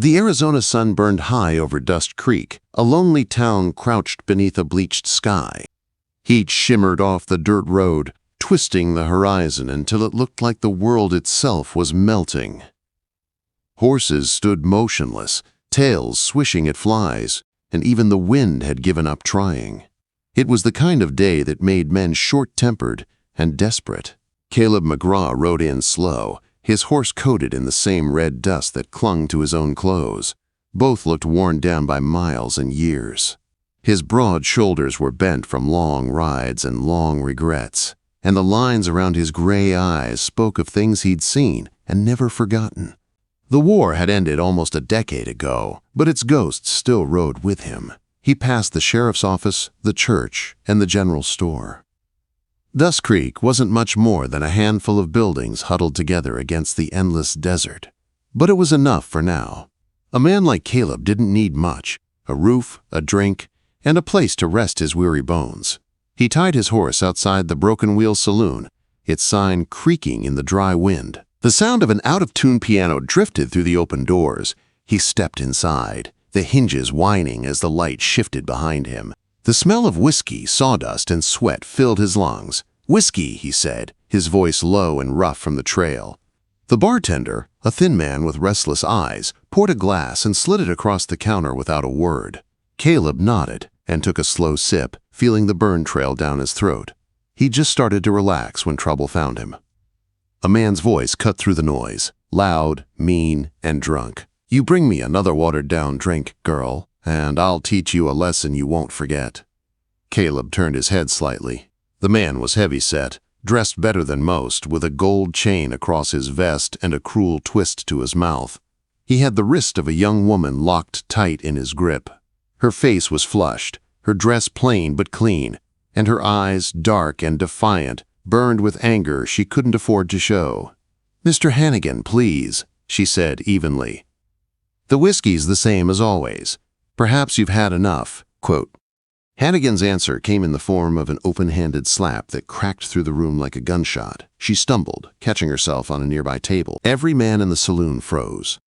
The Arizona sun burned high over Dust Creek, a lonely town crouched beneath a bleached sky. Heat shimmered off the dirt road, twisting the horizon until it looked like the world itself was melting. Horses stood motionless, tails swishing at flies, and even the wind had given up trying. It was the kind of day that made men short-tempered and desperate. Caleb McGra rode in slow, his horse coated in the same red dust that clung to his own clothes. Both looked worn down by miles and years. His broad shoulders were bent from long rides and long regrets, and the lines around his gray eyes spoke of things he'd seen and never forgotten. The war had ended almost a decade ago, but its ghost still rode with him. He passed the sheriff's office, the church, and the general store. Dust Creek wasn't much more than a handful of buildings huddled together against the endless desert. But it was enough for now. A man like Caleb didn't need much: a roof, a drink, and a place to rest his weary bones. He tied his horse outside the Broken Wheel Saloon, its sign creaking in the dry wind. The sound of an out-of-tune piano drifted through the open doors. He stepped inside, the hinges whining as the light shifted behind him. The smell of whiskey, sawdust, and sweat filled his lungs. "Whiskey," he said, his voice low and rough from the trail. The bartender, a thin man with restless eyes, poured a glass and slid it across the counter without a word. Caleb nodded and took a slow sip, feeling the burn trail down his throat. He just started to relax when trouble found him. A man's voice cut through the noise, loud, mean, and drunk. "You bring me another watered-down drink, girl, and I'll teach you a lesson you won't forget." Caleb turned his head slightly. The man was heavy-set, dressed better than most, with a gold chain across his vest and a cruel twist to his mouth. He had the wrist of a young woman locked tight in his grip. Her face was flushed, her dress plain but clean, and her eyes, dark and defiant, burned with anger she couldn't afford to show. "Mr. Hannigan, please," she said evenly. "The whiskey's the same as always. Perhaps you've had enough." Quote. Hannigan's answer came in the form of an open-handed slap that cracked through the room like a gunshot. She stumbled, catching herself on a nearby table. Every man in the saloon froze.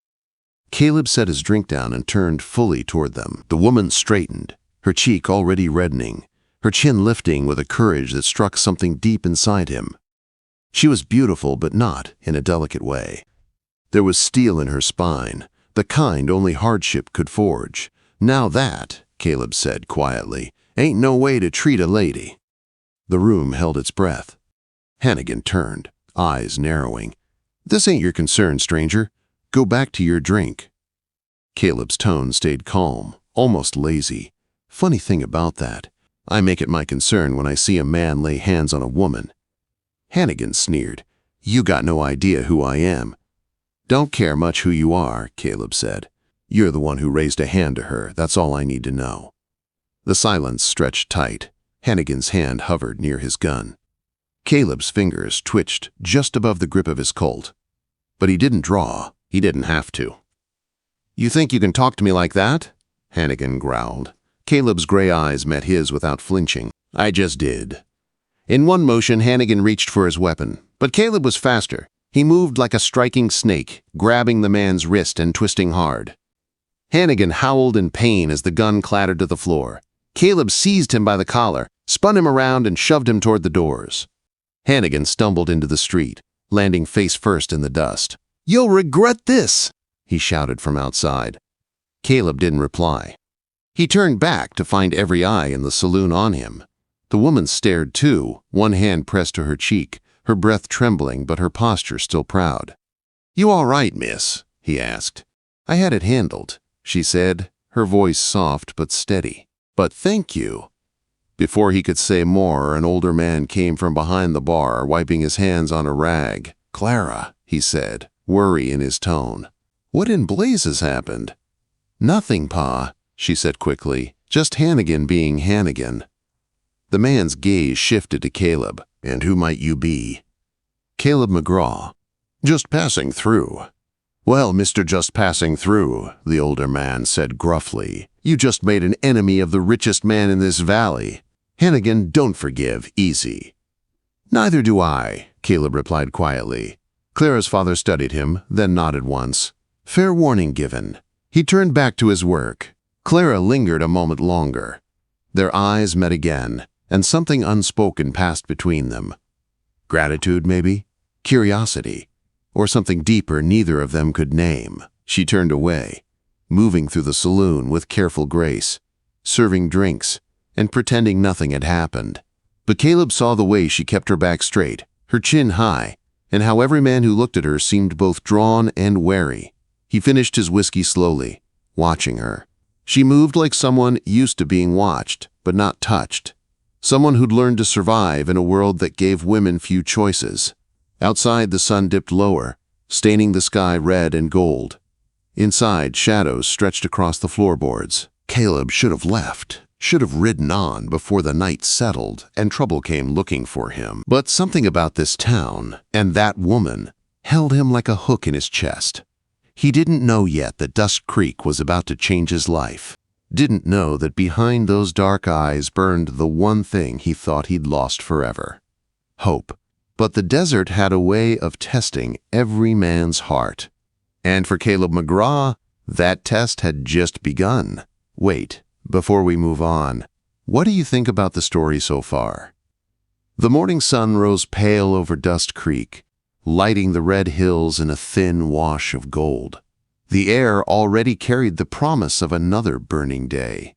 Caleb set his drink down and turned fully toward them. The woman straightened, her cheek already reddening, her chin lifting with a courage that struck something deep inside him. She was beautiful, but not in a delicate way. There was steel in her spine, the kind only hardship could forge. "Now that," Caleb said quietly, "ain't no way to treat a lady." The room held its breath. Hannigan turned, eyes narrowing. "This ain't your concern, stranger. Go back to your drink." Caleb's tone stayed calm, almost lazy. Funny thing about that, I make it my concern when I see a man lay hands on a woman. Hannigan sneered. "You got no idea who I am." "Don't care much who you are," Caleb said. "You're the one who raised a hand to her, that's all I need to know." The silence stretched tight. Hannigan's hand hovered near his gun. Caleb's fingers twitched just above the grip of his Colt. But he didn't draw. He didn't have to. "You think you can talk to me like that?" Hannigan growled. Caleb's gray eyes met his without flinching. "I just did." In one motion, Hannigan reached for his weapon, but Caleb was faster. He moved like a striking snake, grabbing the man's wrist and twisting hard. Hannigan howled in pain as the gun clattered to the floor. Caleb seized him by the collar, spun him around, and shoved him toward the doors. Hannigan stumbled into the street, landing face first in the dust. "You'll regret this," he shouted from outside. Caleb didn't reply. He turned back to find every eye in the saloon on him. The woman stared too, one hand pressed to her cheek, her breath trembling but her posture still proud. "You all right, miss?" he asked. "I had it handled," she said, her voice soft but steady. "But thank you." Before he could say more, an older man came from behind the bar, wiping his hands on a rag. "Clara," he said, worry in his tone. "What in blazes happened?" "Nothing, Pa," she said quickly. "Just Hannigan being Hannigan." The man's gaze shifted to Caleb. "And who might you be?" "Caleb McGra." "Just passing through." "Well, Mr. Just Passing Through," the older man said gruffly, "you just made an enemy of the richest man in this valley. Hannigan don't forgive easy." "Neither do I," Caleb replied quietly. Clara's father studied him, then nodded once. "Fair warning given." He turned back to his work. Clara lingered a moment longer. Their eyes met again, and something unspoken passed between them. Gratitude, maybe? Curiosity? Or something deeper neither of them could name. She turned away, moving through the saloon with careful grace, serving drinks, and pretending nothing had happened. But Caleb saw the way she kept her back straight, her chin high, and how every man who looked at her seemed both drawn and wary. He finished his whiskey slowly, watching her. She moved like someone used to being watched, but not touched. Someone who'd learned to survive in a world that gave women few choices. Outside, the sun dipped lower, staining the sky red and gold. Inside, shadows stretched across the floorboards. Caleb should have left, should have ridden on before the night settled and trouble came looking for him. But something about this town and that woman held him like a hook in his chest. He didn't know yet that Dust Creek was about to change his life. Didn't know that behind those dark eyes burned the one thing he thought he'd lost forever: hope. But the desert had a way of testing every man's heart. And for Caleb McGra, that test had just begun. Wait, before we move on, what do you think about the story so far? The morning sun rose pale over Dust Creek, lighting the red hills in a thin wash of gold. The air already carried the promise of another burning day.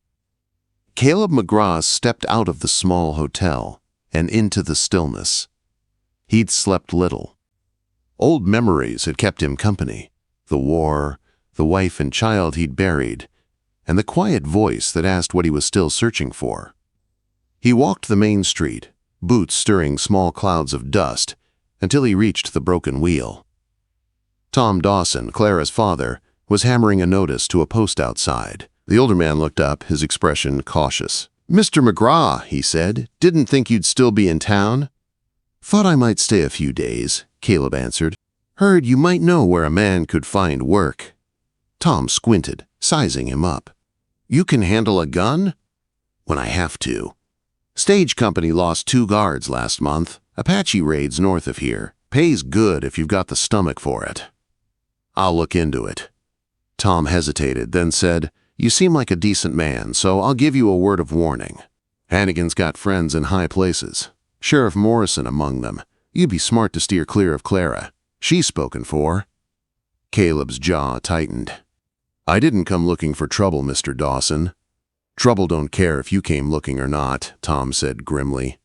Caleb McGra stepped out of the small hotel and into the stillness. He'd slept little. Old memories had kept him company. The war, the wife and child he'd buried, and the quiet voice that asked what he was still searching for. He walked the main street, boots stirring small clouds of dust, until he reached the broken wheel. Tom Dawson, Clara's father, was hammering a notice to a post outside. The older man looked up, his expression cautious. "Mr. McGra," he said, "didn't think you'd still be in town?" "Thought I might stay a few days," Caleb answered. "Heard you might know where a man could find work." Tom squinted, sizing him up. "You can handle a gun?" "When I have to. Stage company lost 2 guards last month. Apache raids north of here. Pays good if you've got the stomach for it." "I'll look into it." Tom hesitated, then said, "You seem like a decent man, so I'll give you a word of warning. Hannigan's got friends in high places. Sheriff Morrison among them. You'd be smart to steer clear of Clara. She's spoken for." Caleb's jaw tightened. "I didn't come looking for trouble, Mr. Dawson." "Trouble don't care if you came looking or not," Tom said grimly.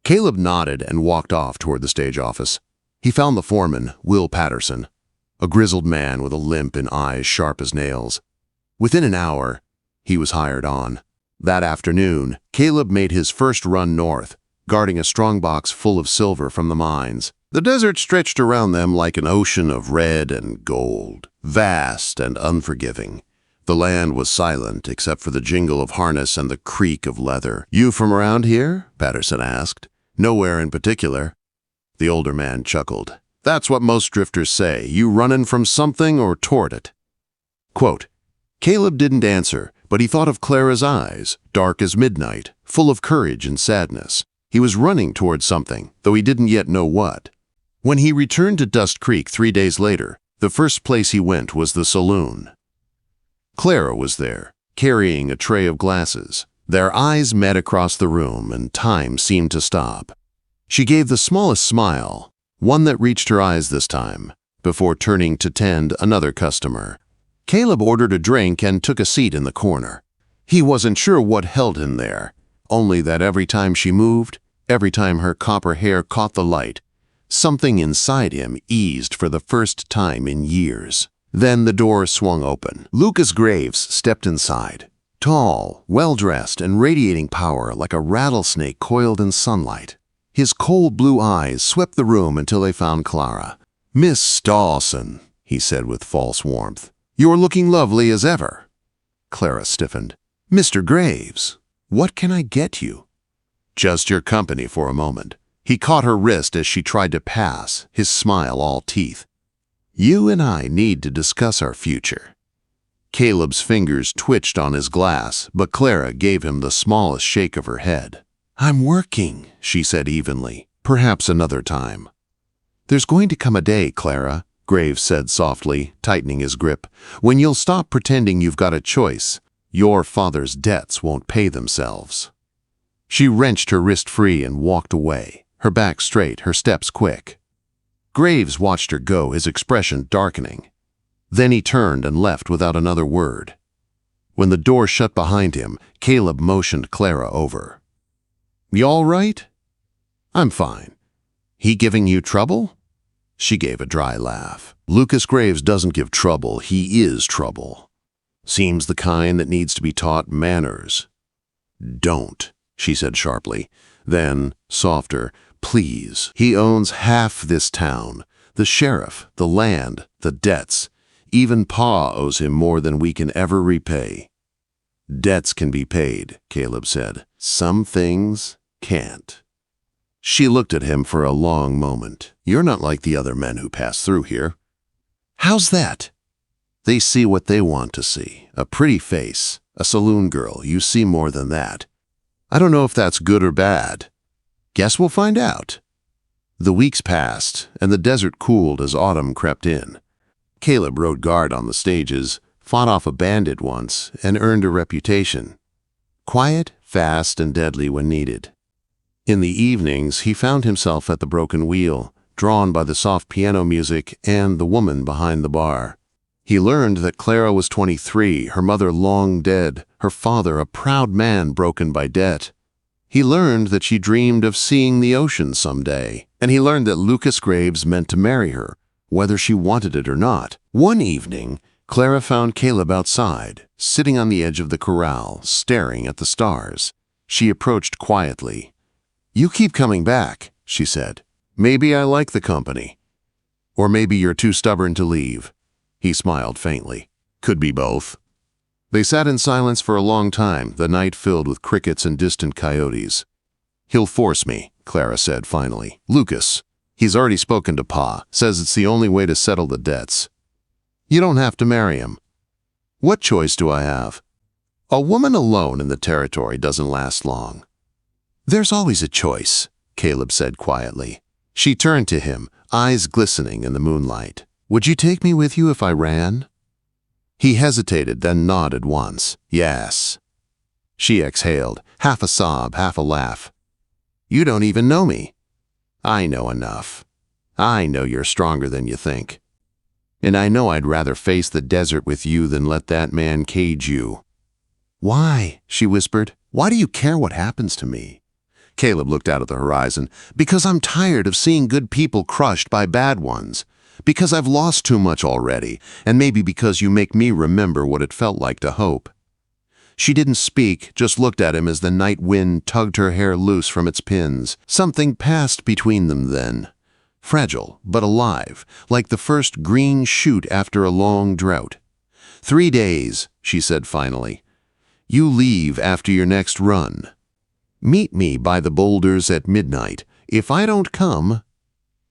Caleb nodded and walked off toward the stage office. He found the foreman, Will Patterson, a grizzled man with a limp and eyes sharp as nails. Within an hour, he was hired on. That afternoon, Caleb made his first run north, guarding a strongbox full of silver from the mines. The desert stretched around them like an ocean of red and gold, vast and unforgiving. The land was silent except for the jingle of harness and the creak of leather. "You from around here?" Patterson asked. "Nowhere in particular." The older man chuckled. "That's what most drifters say. You running from something or toward it?" Quote, Caleb didn't answer, but he thought of Clara's eyes, dark as midnight, full of courage and sadness. He was running toward something, though he didn't yet know what. When he returned to Dust Creek 3 days later, the first place he went was the saloon. Clara was there, carrying a tray of glasses. Their eyes met across the room, and time seemed to stop. She gave the smallest smile, one that reached her eyes this time, before turning to tend another customer. Caleb ordered a drink and took a seat in the corner. He wasn't sure what held him there, only that every time she moved, every time her copper hair caught the light, something inside him eased for the first time in years. Then the door swung open. Lucas Graves stepped inside, tall, well-dressed, and radiating power like a rattlesnake coiled in sunlight. His cold blue eyes swept the room until they found Clara. "Miss Dawson," he said with false warmth, "you're looking lovely as ever." Clara stiffened. "Mr. Graves, what can I get you?" "Just your company for a moment." He caught her wrist as she tried to pass, his smile all teeth. "You and I need to discuss our future." Caleb's fingers twitched on his glass, but Clara gave him the smallest shake of her head. "I'm working," she said evenly. "Perhaps another time." "There's going to come a day, Clara, Graves said softly, tightening his grip. When you'll stop pretending you've got a choice, your father's debts won't pay themselves. She wrenched her wrist free and walked away, her back straight, her steps quick. Graves watched her go, his expression darkening. Then he turned and left without another word. When the door shut behind him, Caleb motioned Clara over. "You all right?" "I'm fine." "He giving you trouble?" She gave a dry laugh. "Lucas Graves doesn't give trouble, he is trouble. Seems the kind that needs to be taught manners." "Don't," she said sharply. Then, softer, "Please, he owns half this town. The sheriff, the land, the debts. Even Pa owes him more than we can ever repay." "Debts can be paid," Caleb said. "Some things can't." She looked at him for a long moment. "You're not like the other men who pass through here." "How's that?" "They see what they want to see. A pretty face, a saloon girl. You see more than that. I don't know if that's good or bad. Guess we'll find out." The weeks passed, and the desert cooled as autumn crept in. Caleb rode guard on the stages, fought off a bandit once, and earned a reputation. Quiet, fast, and deadly when needed. In the evenings, he found himself at the broken wheel, drawn by the soft piano music and the woman behind the bar. He learned that Clara was 23, her mother long dead, her father a proud man broken by debt. He learned that she dreamed of seeing the ocean someday, and he learned that Lucas Graves meant to marry her, whether she wanted it or not. One evening, Clara found Caleb outside, sitting on the edge of the corral, staring at the stars. She approached quietly. "You keep coming back," she said. "Maybe I like the company. Or maybe you're too stubborn to leave." He smiled faintly. "Could be both." They sat in silence for a long time, the night filled with crickets and distant coyotes. "He'll force me," Clara said finally. "Lucas. He's already spoken to Pa, says it's the only way to settle the debts." "You don't have to marry him." "What choice do I have?" "A woman alone in the territory doesn't last long." "There's always a choice," Caleb said quietly. She turned to him, eyes glistening in the moonlight. "Would you take me with you if I ran?" He hesitated, then nodded once. "Yes." She exhaled, half a sob, half a laugh. "You don't even know me." "I know enough. I know you're stronger than you think. And I know I'd rather face the desert with you than let that man cage you." "Why?" she whispered. "Why do you care what happens to me?" Caleb looked out at the horizon. "Because I'm tired of seeing good people crushed by bad ones. Because I've lost too much already, and maybe because you make me remember what it felt like to hope." She didn't speak, just looked at him as the night wind tugged her hair loose from its pins. Something passed between them then. Fragile, but alive, like the first green shoot after a long drought. "3 days," she said finally. "You leave after your next run. Meet me by the boulders at midnight. If I don't come—"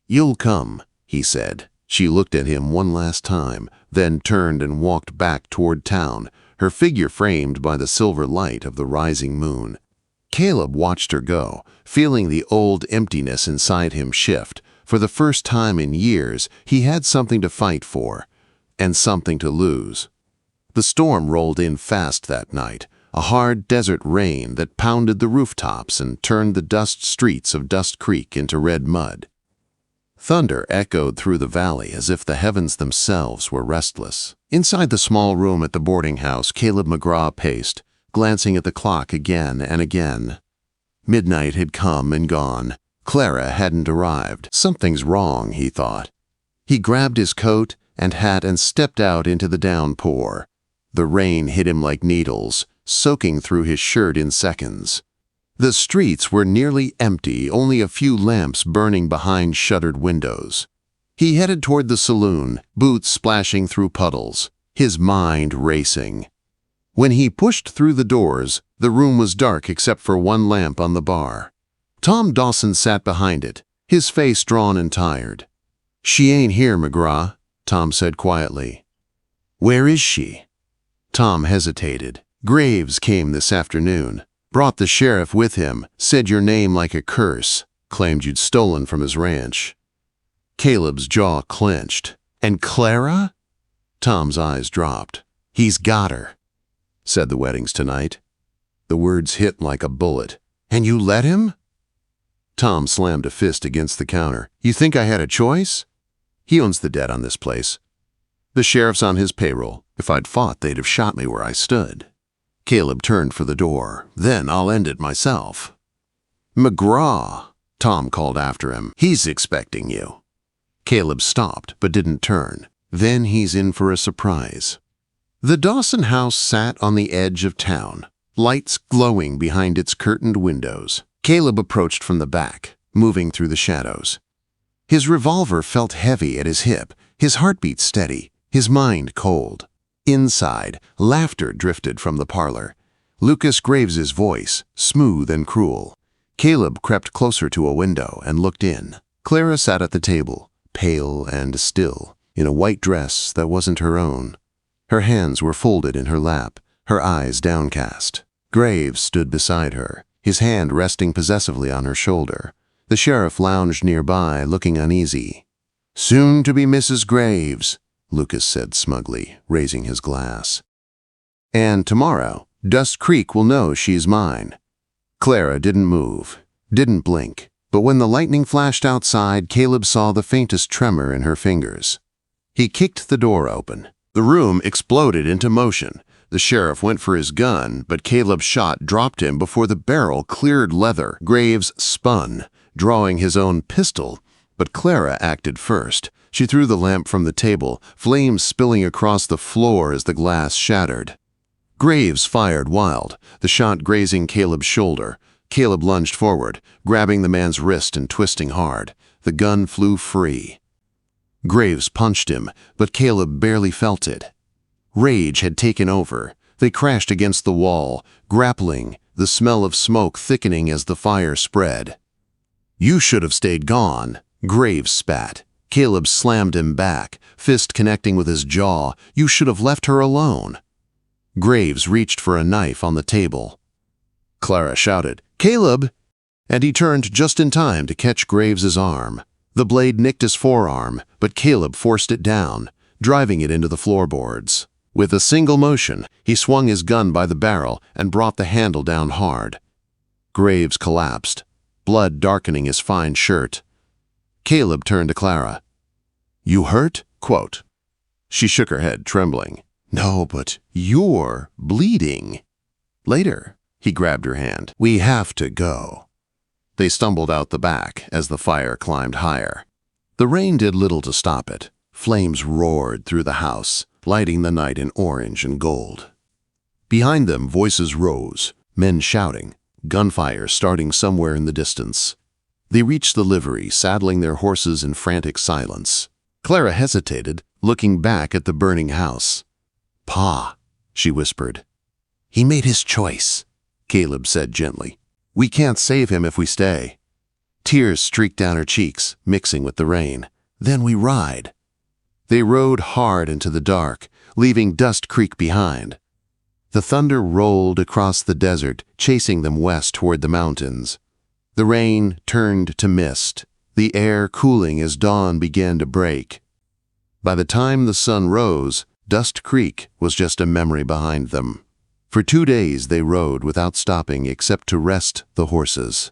"You'll come," he said. She looked at him one last time, then turned and walked back toward town, her figure framed by the silver light of the rising moon. Caleb watched her go, feeling the old emptiness inside him shift. For the first time in years, he had something to fight for, and something to lose. The storm rolled in fast that night, a hard desert rain that pounded the rooftops and turned the dust streets of Dust Creek into red mud. Thunder echoed through the valley as if the heavens themselves were restless. Inside the small room at the boarding house, Caleb McGra paced, glancing at the clock again and again. Midnight had come and gone. Clara hadn't arrived. Something's wrong, he thought. He grabbed his coat and hat and stepped out into the downpour. The rain hit him like needles, soaking through his shirt in seconds. The streets were nearly empty, only a few lamps burning behind shuttered windows. He headed toward the saloon, boots splashing through puddles, his mind racing. When he pushed through the doors, the room was dark except for one lamp on the bar. Tom Dawson sat behind it, his face drawn and tired. "She ain't here, McGra," Tom said quietly. "Where is she?" Tom hesitated. "Graves came this afternoon. Brought the sheriff with him, said your name like a curse, claimed you'd stolen from his ranch." Caleb's jaw clenched. And Clara? Tom's eyes dropped. He's got her, said the wedding's tonight. The words hit like a bullet. And you let him? Tom slammed a fist against the counter. You think I had a choice? He owns the debt on this place. The sheriff's on his payroll. If I'd fought, they'd have shot me where I stood. Caleb turned for the door. Then I'll end it myself. McGra, Tom called after him. He's expecting you. Caleb stopped, but didn't turn. Then he's in for a surprise. The Dawson house sat on the edge of town, lights glowing behind its curtained windows. Caleb approached from the back, moving through the shadows. His revolver felt heavy at his hip, his heartbeat steady, his mind cold. Inside, laughter drifted from the parlor. Lucas Graves's voice, smooth and cruel. Caleb crept closer to a window and looked in. Clara sat at the table, pale and still, in a white dress that wasn't her own. Her hands were folded in her lap, her eyes downcast. Graves stood beside her, his hand resting possessively on her shoulder. The sheriff lounged nearby, looking uneasy. Soon to be Mrs. Graves, Lucas said smugly, raising his glass. And tomorrow, Dust Creek will know she's mine. Clara didn't move, didn't blink, but when the lightning flashed outside, Caleb saw the faintest tremor in her fingers. He kicked the door open. The room exploded into motion. The sheriff went for his gun, but Caleb's shot dropped him before the barrel cleared leather. Graves spun, drawing his own pistol, but Clara acted first. She threw the lamp from the table, flames spilling across the floor as the glass shattered. Graves fired wild, the shot grazing Caleb's shoulder. Caleb lunged forward, grabbing the man's wrist and twisting hard. The gun flew free. Graves punched him, but Caleb barely felt it. Rage had taken over. They crashed against the wall, grappling, the smell of smoke thickening as the fire spread. You should have stayed gone, Graves spat. Caleb slammed him back, fist connecting with his jaw. You should have left her alone. Graves reached for a knife on the table. Clara shouted, Caleb! And he turned just in time to catch Graves's arm. The blade nicked his forearm, but Caleb forced it down, driving it into the floorboards. With a single motion, he swung his gun by the barrel and brought the handle down hard. Graves collapsed, blood darkening his fine shirt. Caleb turned to Clara. You hurt? Quote. She shook her head, trembling. No, but you're bleeding. Later, he grabbed her hand. We have to go. They stumbled out the back as the fire climbed higher. The rain did little to stop it. Flames roared through the house, lighting the night in orange and gold. Behind them, voices rose, men shouting, gunfire starting somewhere in the distance. They reached the livery, saddling their horses in frantic silence. Clara hesitated, looking back at the burning house. Pa, she whispered. He made his choice, Caleb said gently. We can't save him if we stay. Tears streaked down her cheeks, mixing with the rain. Then we ride. They rode hard into the dark, leaving Dust Creek behind. The thunder rolled across the desert, chasing them west toward the mountains. The rain turned to mist, the air cooling as dawn began to break. By the time the sun rose, Dust Creek was just a memory behind them. For 2 days they rode without stopping except to rest the horses.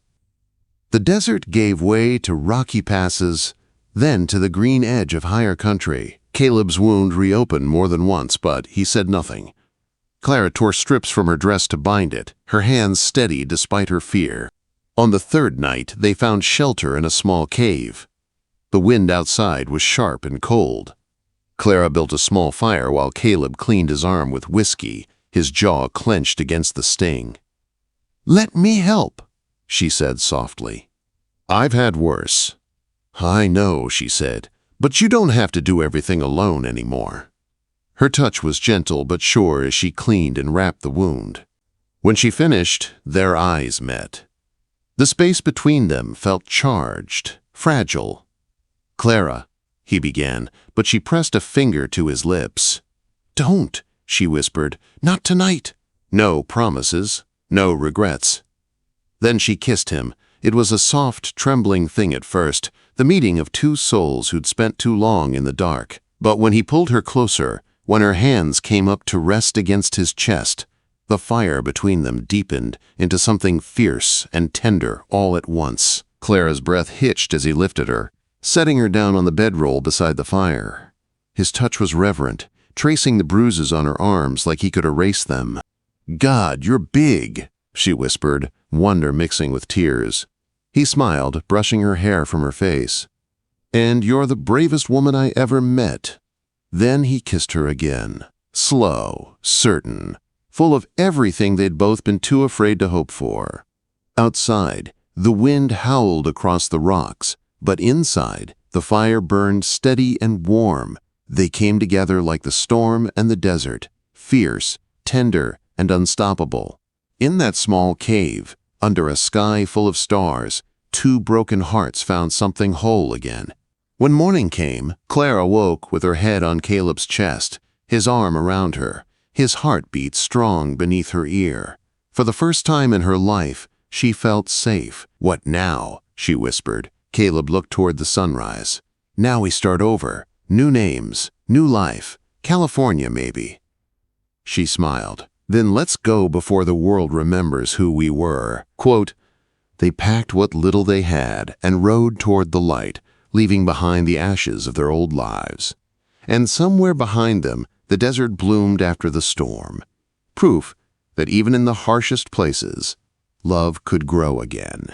The desert gave way to rocky passes, then to the green edge of higher country. Caleb's wound reopened more than once, but he said nothing. Clara tore strips from her dress to bind it, her hands steady despite her fear. On the 3rd night, they found shelter in a small cave. The wind outside was sharp and cold. Clara built a small fire while Caleb cleaned his arm with whiskey, his jaw clenched against the sting. Let me help, she said softly. I've had worse. I know, she said, but you don't have to do everything alone anymore. Her touch was gentle but sure as she cleaned and wrapped the wound. When she finished, their eyes met. The space between them felt charged, fragile. Clara, he began, but she pressed a finger to his lips. Don't, she whispered, not tonight. No promises, no regrets. Then she kissed him. It was a soft, trembling thing at first, the meeting of 2 souls who'd spent too long in the dark. But when he pulled her closer, when her hands came up to rest against his chest, the fire between them deepened into something fierce and tender all at once. Clara's breath hitched as he lifted her, setting her down on the bedroll beside the fire. His touch was reverent, tracing the bruises on her arms like he could erase them. "God, you're big," she whispered, wonder mixing with tears. He smiled, brushing her hair from her face. "And you're the bravest woman I ever met." Then he kissed her again, slow, certain, full of everything they'd both been too afraid to hope for. Outside, the wind howled across the rocks, but inside, the fire burned steady and warm. They came together like the storm and the desert, fierce, tender, and unstoppable. In that small cave, under a sky full of stars, two broken hearts found something whole again. When morning came, Clara woke with her head on Caleb's chest, his arm around her, his heartbeat strong beneath her ear. For the first time in her life, she felt safe. "What now?" she whispered. Caleb looked toward the sunrise. "Now we start over. New names, new life. California, maybe." She smiled. "Then let's go before the world remembers who we were." Quote, "They packed what little they had and rode toward the light, leaving behind the ashes of their old lives. And somewhere behind them, the desert bloomed after the storm. Proof that even in the harshest places, love could grow again."